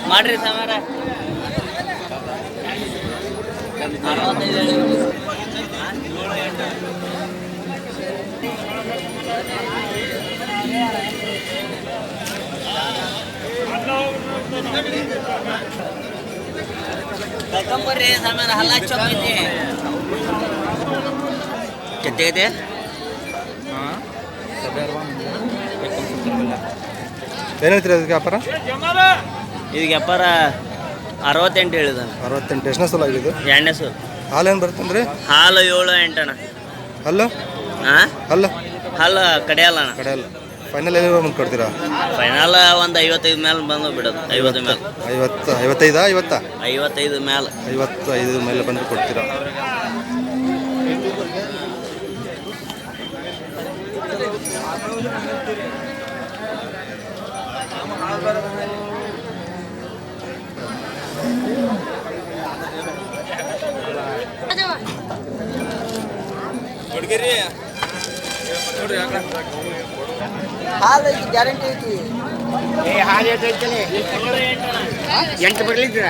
ಮಾಡ್ರಿ ಸಮಾರ ಕರ್ಕೊಂಬರ್ರಿ ಸಮಾರ ಹಲ್ಲ ಚೊಕ್ಕೈತಿ ಕೆತ್ತೈತೆ ಏನು ಹೇಳ್ತೀರಿ ಅದಕ್ಕೆ ವ್ಯಾಪಾರ? ಇದಕ್ಕೆ ವ್ಯಾಪಾರ 68 ಹೇಳಿದಾನೆ. 68. ಎಷ್ಟನೇ ಸಲ ಆಗಿದೆ? ಎರಡನೇ ಸಲ. ಹಾಲು ಏನು ಬರ್ತಂದ್ರೆ? ಹಾಲು 7-8 ಅಣ್ಣ. ಹಲ್ಲು? ಹಾಂ ಹಲ್ಲು ಹಾಲು ಕಡೆಯಲ್ಲ ಅಣ್ಣ. ಕಡೆಯಲ್ಲ. ಫೈನಲ್ ಎಲ್ಲಿ ಬಂದು ಕೊಡ್ತೀರಾ? ಫೈನಲ್ ಒಂದು 55 ಮೇಲೆ ಬಂದು ಬಿಡೋದು. 50 ಮೇಲೆ. 55 50? 55 ಮೇಲೆ. 55 ಮೇಲೆ ಬಂದು ಕೊಡ್ತೀರಾ? ಹಾಲು ಗ್ಯಾರಂಟಿ ಐತಿ. ಹಾಲು ಐತೈತಲೇ 8 ಬರ್ಲಿದ್ದೀರ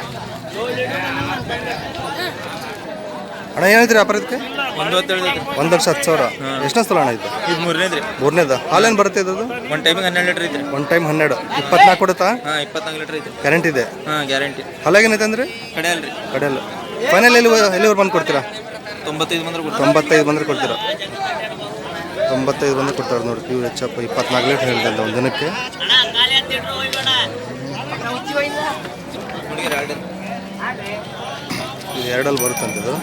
ಅಣ್ಣ ಏನು ಹೇಳ್ತೀರಿ ವ್ಯಾಪಾರಕ್ಕೆ? 1,10,000. ಎಷ್ಟನೇ ಸ್ಥಳ ಅಣ್ಣ ಇದು? ಇದು ಮೂರನೇದ. ಹಾಲೇನು ಬರುತ್ತೆ ಇದು? ಒಂದು ಟೈಮಿಗೆ 12 ಲೀಟ್ರ್ ಐತ್ರಿ. One time 12. 24 ಕೊಡುತ್ತಾ? ಹಾಂ 24 ಲೀಟ್ರ್ ಐತ್ರಿ. ಗ್ಯಾರಂಟಿ ಇದೆ? ಹಾಂ ಗ್ಯಾರಂಟಿ. ಹಾಲಾಗೇನೈತೆ ಅಂದರೆ? ಕಡೆಯಲ್ರಿ. ಕಡೆಯಲ್ಲ. ಫೈನಲ್ ಎಲ್ಲಿವರೆಗೆ ಬಂದು ಕೊಡ್ತೀರಾ? 95 ಬಂದ್ರೆ ಕೊಡ್ತೀವಿ. 95 ಬಂದರೆ ಕೊಡ್ತೀರಾ? 95 ಬಂದು ಕೊಡ್ತಾರೆ ನೋಡಿ. ಪ್ಯೂರ್ ಹೆಚ್ಚಪ್ಪ 24 ಲೀಟ್ರ್ ಹೇಳ್ತಲ್ಲ ಒಂದು ದಿನಕ್ಕೆ. ಇದು 2 ಬರುತ್ತಂತಿದು.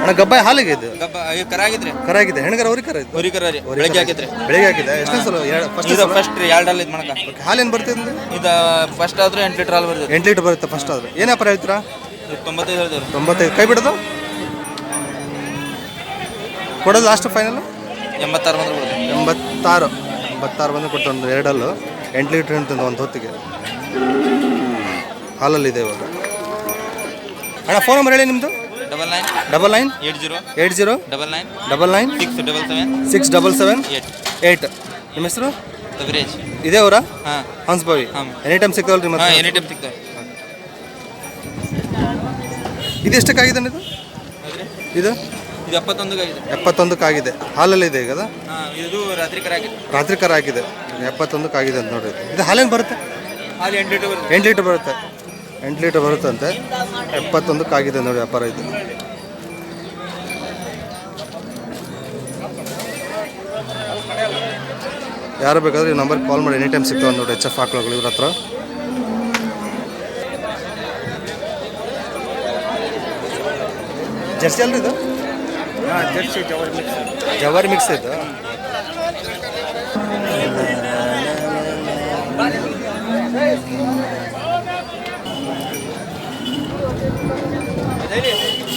ಅಣ್ಣ ಗಬ್ಬಾಯಿ ಹಾಲಿಗೆ ಇದು? ಕರ ಆಗಿದ್ರಿ. ಕರ ಆಗಿದೆ. ಹೆಣ್ಗರ ಅವ್ರಿಗೆ ಕರ ಹೊರಿ ಕರ ರೀ. ಬೆಳಗ್ಗೆ ಹಾಕಿದ್ರಿ. ಬೆಳಗ್ಗೆ ಹಾಕಿದೆ. ಎಷ್ಟನೇ ಸಲ? ಫಸ್ಟ್ ರೀ 2 ಇದು ಮಣಕ. ಹಾಲೇನು ಬರ್ತದೆ? ಇದು ಫಸ್ಟ್ ಆದ್ರೆ 8 ಲೀಟ್ರ್ ಹಾಲು ಬರ್ತದೆ. 8 ಲೀಟ್ರ್ ಬರುತ್ತೆ ಫಸ್ಟ್ ಆದ್ರೆ. ಏನು ವ್ಯಾಪಾರ ಹೇಳ್ತೀರಾ? 95 ಹೇಳ್ತೇವೆ. 95. ಕೈ ಬಿಡೋದು ಕೊಡೋದು ಲಾಸ್ಟ್ ಫೈನಲ್ 86 ಬಂದ್ರೆ ಕೊಡ್ತೀವಿ. 86 ಬಂದು ಕೊಡ್ತಾರೆ. 2 8 ಲೀಟ್ರ್ ಅಂತಂದು ಒಂದು ಹೊತ್ತಿಗೆ ಹಾಲಲ್ಲಿದೆ ಇವಾಗ. ಅಣ್ಣ ಫೋನ್ ನಂಬರ್ ಹೇಳಿ ನಿಮ್ಮದು? 99 80 80 99 99 677 8. ನಿಮ್ಮ ಹೆಸರು? ತವರೇಜ್. ಇದೇ ಅವರ? ಹಾಂ ಹಂಸಭಾವಿ. ಹಾಂ ಎನಿ ಟೈಮ್ ಸಿಗ್ತಾವಲ್ರಿ? ಮತ್ತೆ ಎನಿ ಟೈಮ್ ಸಿಗ್ತಾವೆ. ಇದು ಎಷ್ಟಕ್ಕಾಗಿದೆ ಇದು? ಇದು 71 ಆಗಿದೆ. 71 ಆಗಿದೆ. ಹಾಲಲ್ಲಿ ಇದೆ ಈಗ ಅದು? ಹಾಂ ಇದು ರಾತ್ರಿ ಕರ ಆಗಿದೆ. ರಾತ್ರಿ ಕರ ಆಗಿದೆ. 71 ಆಗಿದೆ ಅಂತ ನೋಡ್ರಿ. ಇದು ಹಾಲೇನು ಬರುತ್ತೆ? ಹಾಲು 8 ಲೀಟ್ರ್ ಬರುತ್ತೆ. 8 ಲೀಟ್ರ್ ಬರುತ್ತೆ. 8 ಲೀಟ್ರ್ ಬರುತ್ತಂತೆ. 71 ಆಗಿದೆ ನೋಡಿ ವ್ಯಾಪಾರ ಇದು. ಯಾರು ಬೇಕಾದ್ರೆ ಈ ನಂಬರ್ಗೆ ಕಾಲ್ ಮಾಡಿ. ಎನಿ ಟೈಮ್ ಸಿಗ್ತಾವೆ ನೋಡಿ HF ಆಕಳುಗಳು ಇವ್ರ ಹತ್ರ. ಜರ್ಸಿ ಅಲ್ರಿ ಇದು? ಜರ್ಸಿ ಜವಾರಿ ಮಿಕ್ಸ್ ಇದು.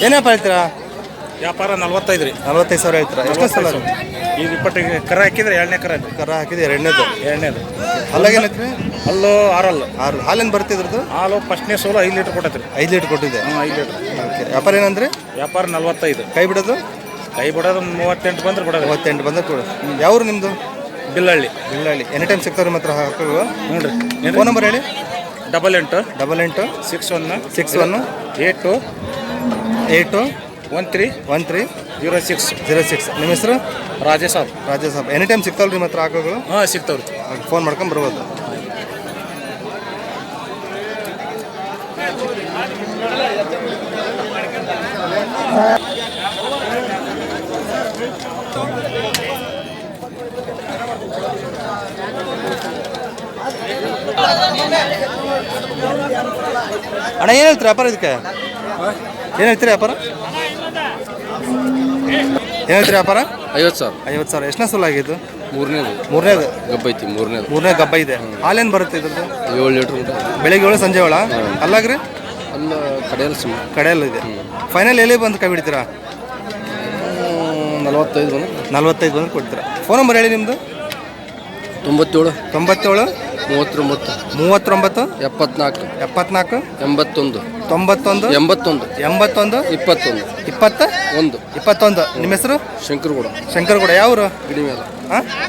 ಏನಪ್ಪ ಹೇಳ್ತೀರಾ? ವ್ಯಾಪಾರ 45 ರೀ. 45,000 ಹೇಳ್ತೀರಾ? ಎಷ್ಟನೇ ಸಲ? ಈಗ 20 ಕರ ಹಾಕಿದ್ರೆ 2ನೇ ಕರ ಐತಿ. ಕರ ಹಾಕಿದೆ 2ನೇದು. 2ನೇದು. ಹಾಲಾಗೇನೈತ್ರಿ? ಅಲ್ಲೂ 6 ಹಾಲೇನು ಬರುತ್ತೆ ಇದ್ರದ್ದು? ಹಾಲು ಫಸ್ಟ್ನೇ ಸೋಲು 5 ಲೀಟ್ರ್ ಕೊಟ್ಟೈತ್ರಿ. 5 ಲೀಟ್ರ್ ಕೊಟ್ಟಿದೆ. ಹಾಂ 5 ಲೀಟ್ರ್. ಓಕೆ. ವ್ಯಾಪಾರ ಏನಂದ್ರೆ? ವ್ಯಾಪಾರ 45. ಕೈ ಬಿಡೋದು? ಕೈ ಬಿಡೋದು 38 ಬಂದ್ರೆ ಕೊಡೋದು. 38 ಬಂದ್ರೆ ಕೊಡು. ಯಾವ್ರು ನಿಮ್ಮದು? ಬಿಲ್ಲಹಳ್ಳಿ. ಎನಿ ಟೈಮ್ ಸಿಗ್ತಾವ್ರಿ ಮಾತ್ರ ಹಾಕೋದು? ಹ್ಞೂ ರೀ. ಫೋನ್ ನಂಬರ್ ಹೇಳಿ. 88 61 61 82 13 06. ನಿಮ್ಮ ಹೆಸರು? ರಾಜೇಶ್ ಸಾಬ್. ಎನಿ ಟೈಮ್ ಸಿಗ್ತಾವಲ್ರಿ ಮಾತ್ರ ಹಾಕೋಗಳು? ಹಾಂ ಸಿಗ್ತಾವ್ರಿ. ಫೋನ್ ಮಾಡ್ಕೊಂಡು ಬರ್ಬೋದು. ಅಣ್ಣ ಏನು ಹೇಳ್ತೀರಿ ವ್ಯಾಪಾರ ಇದಕ್ಕೆ? ಏನು ಹೇಳ್ತೀರಿ ವ್ಯಾಪಾರ? ಏನು ಹೇಳ್ತೀರಿ ವ್ಯಾಪಾರ? 50,000. 50,000. ಎಷ್ಟನೇ ಸಲ ಆಗಿದ್ದು? ಮೂರನೇ ಗಬ್ಬ ಐತಿ ಮೂರನೇ ಗಬ್ಬ ಇದೆ. ಹಾಲೇನು ಬರುತ್ತೆ ಇದ್ರದ್ದು? 7 ಲೀಟ್ರ್. ಬೆಳಿಗ್ಗೆ 7 ಸಂಜೆ 7 ಅಲ್ಲಾಗ್ರಿ? ಅಲ್ಲ ಕಡೆಯಲ್ಲ ಇದೆ. ಫೈನಲ್ ಎಲ್ಲಿ ಬಂದು ಕೈ ಬಿಡ್ತೀರಾ? 45 ಬಂದು ಕೊಡ್ತೀರಾ. ಫೋನ್ ನಂಬರ್ ಹೇಳಿ ನಿಮ್ಮದು. 97 97 39 39 74 74 81 91 81 81 21 21. ನಿಮ್ಮ ಹೆಸರು? ಶಂಕರಗೌಡ. ಯಾವರು?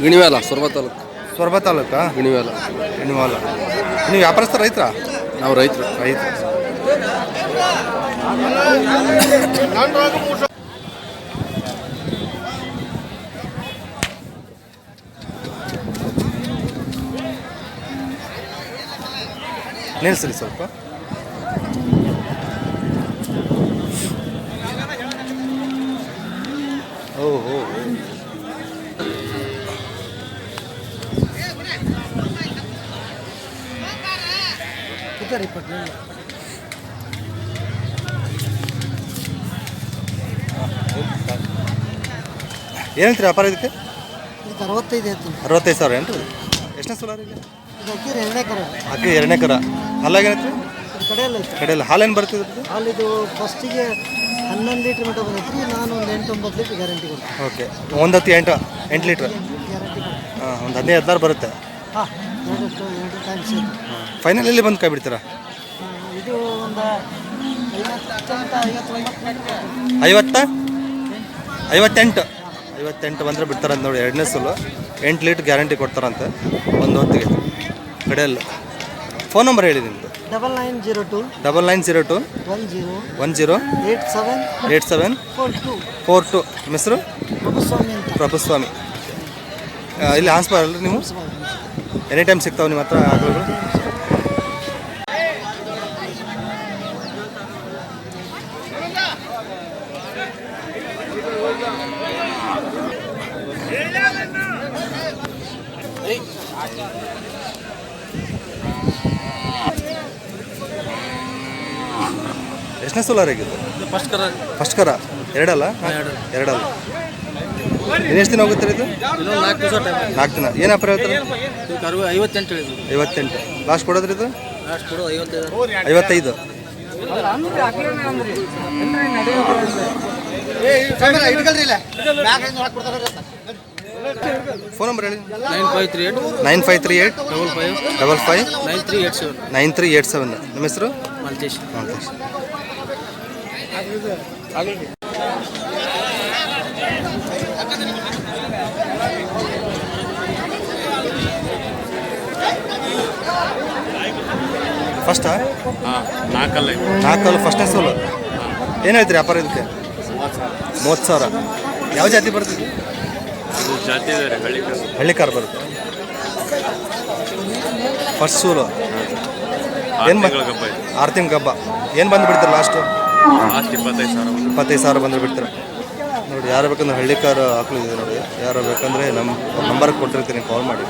ಗಿಣಿವೇಲ ಸೊರಬ ತಾಲೂಕಾ? ಗಿಣಿವೇಲ. ನೀವು ವ್ಯಾಪಾರಸ್ಥ ರೈತರ? ನಾವು ರೈತರು. ನಿಲ್ಲಿಸ್ರಿ ಸ್ವಲ್ಪ. ಓಹೋ, ಏನಂತೀರಿ ವ್ಯಾಪಾರ ಇದಕ್ಕೆ? 65 ಸಾವಿರ ಏನ್ರಿ? ಎಷ್ಟನೇ ಸೋಲಾರ್ ಇದೆ? ಅಕ್ಕಿ 2ನೇ ಕರ. ಹಾಲಾಗೇನೈತ್ರಿ? ಕಡೆಯಲ್ಲ. ಹಾಲೇನು ಬರ್ತಿದ್ರದ್ದು? ಹಾಲಿದು ಫಸ್ಟಿಗೆ 11 ಲೀಟ್ರ್ ಮಟ್ಟ ಬಂದೈತ್ರಿ. ನಾನು ಒಂದು 8-9 ಲೀಟ್ರ್ ಗ್ಯಾರಂಟಿ ಕೊಡ್ತೀನಿ. ಓಕೆ, ಒಂದತ್ತು 8 ಲೀಟ್ರ್. ಗ್ಯಾರಂಟಿ ಕೊಡ್ತೀನಿ. ಹಾಂ, ಒಂದು 15-16 ಬರುತ್ತೆ. ಹಾಂ, 2 ಟೈಮ್ಸ್. ಫೈನಲ್ ಎಲ್ಲಿ ಬಂದು ಕೈ ಬಿಡ್ತೀರಾ? ಇದು ಒಂದು 58 ಬಂದರೆ ಬಿಡ್ತಾರಂತ ನೋಡಿ. 2ನೇ ಸೋಲು 8 ಲೀಟ್ರ್ ಗ್ಯಾರಂಟಿ ಕೊಡ್ತಾರಂತೆ ಒಂದು ಹೊತ್ತಿಗೆ. ಕಡೆಯಲ್ಲ. ಫೋನ್ ನಂಬರ್ ಹೇಳಿ ನಿಮ್ಮದು. 9902 9902 10 87 42. ನಿಮ್ಮ ಹೆಸರು? ಪ್ರಭುಸ್ವಾಮಿ. ಇಲ್ಲಿ ಹಾಸ್ಪರ್ ಅಲ್ರಿ ನೀವು? ಎನಿ ಟೈಮ್ ಸಿಗ್ತಾವೆ ನಿಮ್ಮ ಹತ್ರ ಆಕಳುಗಳು? ಎಷ್ಟನೇ ಸೋಲಾರ್ ಆಗಿದ್ದು? ಫಸ್ಟ್ ಕರ. ಎರಡಲ್ಲ? ಎಷ್ಟು ದಿನ ಹೋಗುತ್ತೆ ಇದು? 4 ದಿನ. ಏನು ವ್ಯಾಪಾರ ಹೇಳ್ತಾರೆ? 58. ಲಾಸ್ಟ್ ಕೊಡೋದ್ರಿ ಇದು? 55. ಫೋನ್ ನಂಬರ್ ಹೇಳಿ. 9538 55 9387. ನಿಮ್ಮ ಹೆಸರು? ಮಲ್ತೇಶ್. ಫಸ್ಟಾ? 4 ಫಸ್ಟ್ನೇ ಸೋಲು. ಏನು ಹೇಳ್ತೀರಿ ವ್ಯಾಪಾರ ಇದಕ್ಕೆ? 30 ಸಾವಿರ. ಯಾವ ಜಾತಿ ಬರ್ತದೆ? ಹಳ್ಳಿಕಾರ ಬರುತ್ತೆ. ಫಸ್ಟ್ ಸೋಲು. ಏನು 6 ತಿಂಗಳು ಗಬ್ಬ. ಏನು ಬಂದು ಬಿಡ್ತಾರೆ ಲಾಸ್ಟು? 25 ಸಾವಿರ ಬಂದು ಬಿಡ್ತಾರೆ ನೋಡಿ. ಯಾರು ಬೇಕಂದ್ರೆ ಹಳ್ಳಿಕಾರ ಹಾಕ್ಲಿದೆ ನೋಡಿ. ಯಾರು ಬೇಕಂದರೆ ನಮ್ಮ ನಂಬರ್ ಕೊಟ್ಟಿರ್ತೀನಿ, ಕಾಲ್ ಮಾಡಿ.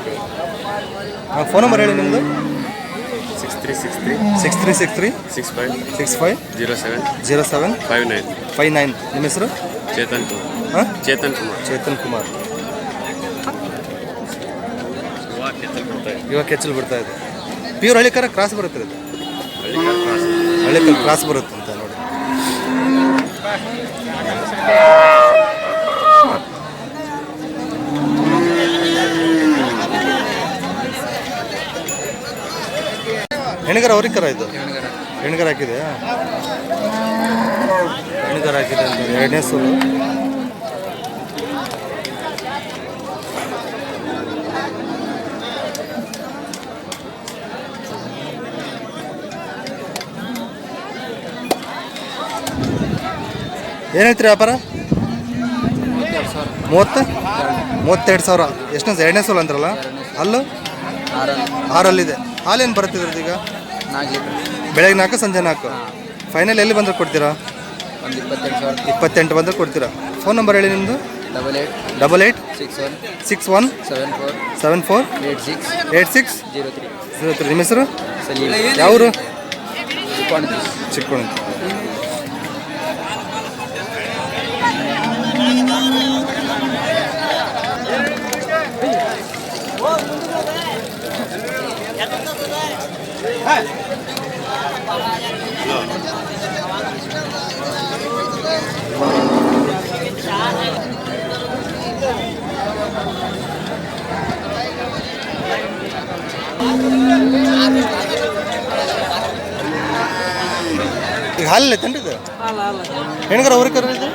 ಫೋನ್ ನಂಬರ್ ಹೇಳಿ ನಿಮ್ಮದು. 6363 65 07 59. ನಿಮ್ಮ ಹೆಸರು? ಚೇತನ್ ಕುಮಾರ್. ಇವಾಗ ಕೆಚ್ಚಲು ಬಿಡ್ತಾ ಇದೆ. ಪ್ಯೂರ್ ಹಳ್ಳಿಕಾರ ಕ್ರಾಸ್ ಬರುತ್ತೆ ಇದು. ಹಳ್ಳಿಕಾರ ಕ್ರಾಸ್ ಬರುತ್ತೆ ಅಂತ ನೋಡಿ. ಹೆಣ್ಗರ ಅವ್ರಿಕರ ಇದು? ಹೆಣ್ಗರ ಹಾಕಿದೆ. ಹೆಣ್ಗರ ಹಾಕಿದೆ ಅಂತ 2ನೇ ಸೋಲು. ಏನು ಹೇಳ್ತೀರಿ ವ್ಯಾಪಾರ? 32 ಸಾವಿರ. ಎಷ್ಟನೇ 2ನೇ ಸೋಲು ಅಂದ್ರಲ್ಲ? ಅಲ್ಲು 6 ಹಾಲೇನು ಬರುತ್ತಿದ್ರದ್ದು ಈಗ? ಬೆಳಗ್ಗೆ 4 ಸಂಜೆ 4. ಫೈನಲ್ ಎಲ್ಲಿ ಬಂದರೆ ಕೊಡ್ತೀರಾ? 28 ಬಂದರೆ ಕೊಡ್ತೀರಾ. ಫೋನ್ ನಂಬರ್ ಹೇಳಿ ನಿಮ್ಮದು. 88 61 74 86 03. ನಿಮ್ಮ ಹೆಸರು? ಯಾವರು? ಚಿಕ್ಕೋಣ. ಈಗ ಹಾಲಿಲ್ಲ ಐತೇನ್ರಿ ಇದು ಹೆಣ್ಗರ ಹೊರಿಕರ ಇದು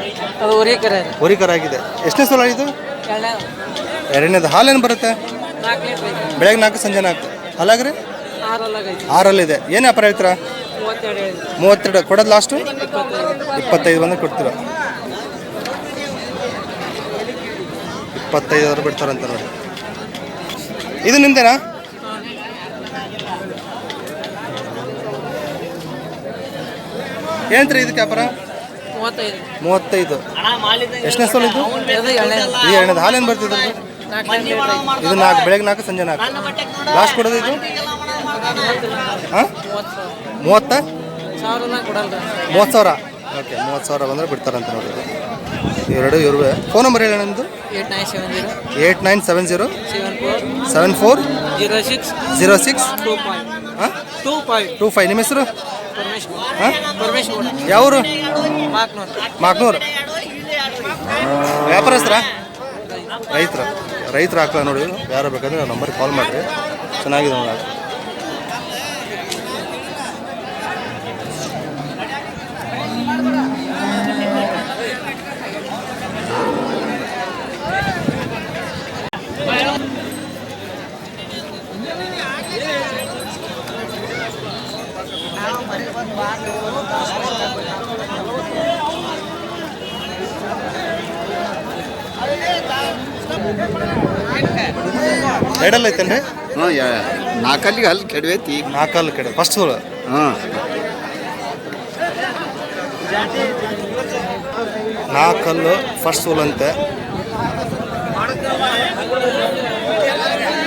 ಅದು ಒರೇ ಕರೆ ಹೊರಿಕರ ಆಗಿದೆ. ಎಷ್ಟನೇ ಸಲ ಇದು? ಎರಡನೇದು. ಹಾಲೇನು ಬರುತ್ತೆ? 4 ಲೀಟ್ರ್ ಐತಿ. ಬೆಳಗ್ಗೆ 4 ಸಂಜೆ 4. ಹಾಲಾಗ್ರಿ 6 ಐತಿ. 6ರಲ್ಲಿದೆ. ಏನು ವ್ಯಾಪಾರ ಹೇಳ್ತೀರಾ? 32 32 ಕೊಡೋದು ಲಾಸ್ಟು 25 ಬಂದ್ರೆ ಕೊಡ್ತೀರ. 25 ಬಿಡ್ತಾರಂತ ನೋಡಿ. ಇದು ನಿಮ್ದೇನಾ? ಏನಂತೀರಿ ಇದಕ್ಕೆ ವ್ಯಾಪಾರ? 35. ಎಷ್ಟನೇ ಸಲ ಇದು? ಇದು ಎರಡನೇದು. ಹಾಲೇನು ಬರ್ತಿದ್ರು? ಇದು 4 ಬೆಳಗ್ಗೆ 4 ಸಂಜೆ 4. ಲಾಸ್ಟ್ ಕೊಡೋದು ಇದು? ಹಾಂ 30? 30,000. ಓಕೆ 30,000 ಬಂದರೆ ಬಿಡ್ತಾರಂತ ನೋಡಿ. ಇವೆರಡು ಇರುವೆ. ಫೋನ್ ನಂಬರ್ ಹೇಳಿ ನಿಮ್ಮದು? 8970 74 06 ಹಾಂ 25. ನಿಮ್ಮ ಹೆಸರು? ಹಾಂ ಯಾವರು? ಮಾಕ್ನೂರು. ವ್ಯಾಪಾರಸ್ಥರ? ರೈತರು ಹಾಕಲ್ಲ ನೋಡಿ. ಯಾರು ಬೇಕಾದ್ರೆ ನಾವು ನಂಬರ್ಗೆ ಕಾಲ್ ಮಾಡಿರಿ. ಚೆನ್ನಾಗಿದೆ ನೋಡಿ. ಎರಡಲ್ಲ ಐತೇನ್ರಿ? ಹಾಂ 4 ಅಲ್ಲಿ ಕೆಡವೈತಿ. 4 ಕಡೆ ಫಸ್ಟ್ ಸೋಲು. ಹಾಂ 4 ಫಸ್ಟ್ ಸೋಲ್ ಅಂತೆ.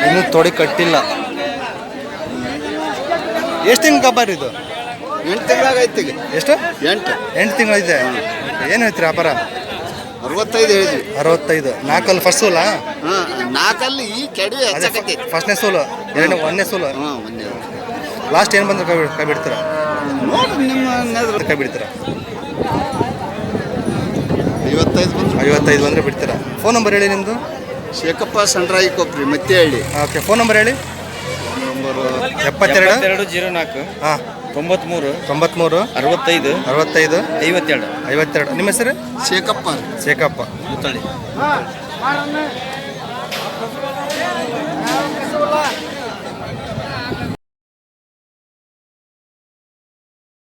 ಇನ್ನೂ ತೊಡಿ ಕಟ್ಟಿಲ್ಲ. ಎಷ್ಟು ತಿಂಗಳು ಕಬ್ಬಾರಿ ಇದು? 8 ತಿಂಗಳಾಗೈತಿ. ಎಷ್ಟು? 8 ತಿಂಗಳಿದೆ. ಏನು ಹೇಳ್ತೀರಿ ವ್ಯಾಪಾರ? 65 ಹೇಳಿದ್ವಿ. 65. 4 ಫಸ್ಟ್ ಸೋಲಾ? ಹಾಂ 4 ಈ ಕೆಡವಿ ಹೆಚ್ಚಾಕೈತಿ. ಫಸ್ಟ್ನೇ ಸೋಲು, ಒಂದನೇ ಸೋಲು. ಹಾಂ ಒಂದೇ. ಲಾಸ್ಟ್ ಏನು ಬಂದ್ರೆ ಕೈ ಬಿಡ್ತೀರಾ? ನೋಡ್ರಿ ನಿಮ್ಮ ಕೈ ಬಿಡ್ತೀರಾ? 55 ಬಂದರೆ ಬಿಡ್ತೀರಾ. ಫೋನ್ ನಂಬರ್ ಹೇಳಿ ನಿಮ್ಮದು? ಶೇಖಪ್ಪ ಸಣ್ರಾಯಿ ಕೊಪ್ರಿ ಮತ್ತೆ ಹೇಳಿ. ಓಕೆ ಫೋನ್ ನಂಬರ್ ಹೇಳಿ. ನಂಬರು 72 04 ಹಾಂ 93 93 65 65 52. 52. ನಿಮ್ಮ ಹೆಸರು? ಶೇಖಪ್ಪ. ಶೇಖಪ್ಪ. ಮುತ್ತಳ್ಳಿ.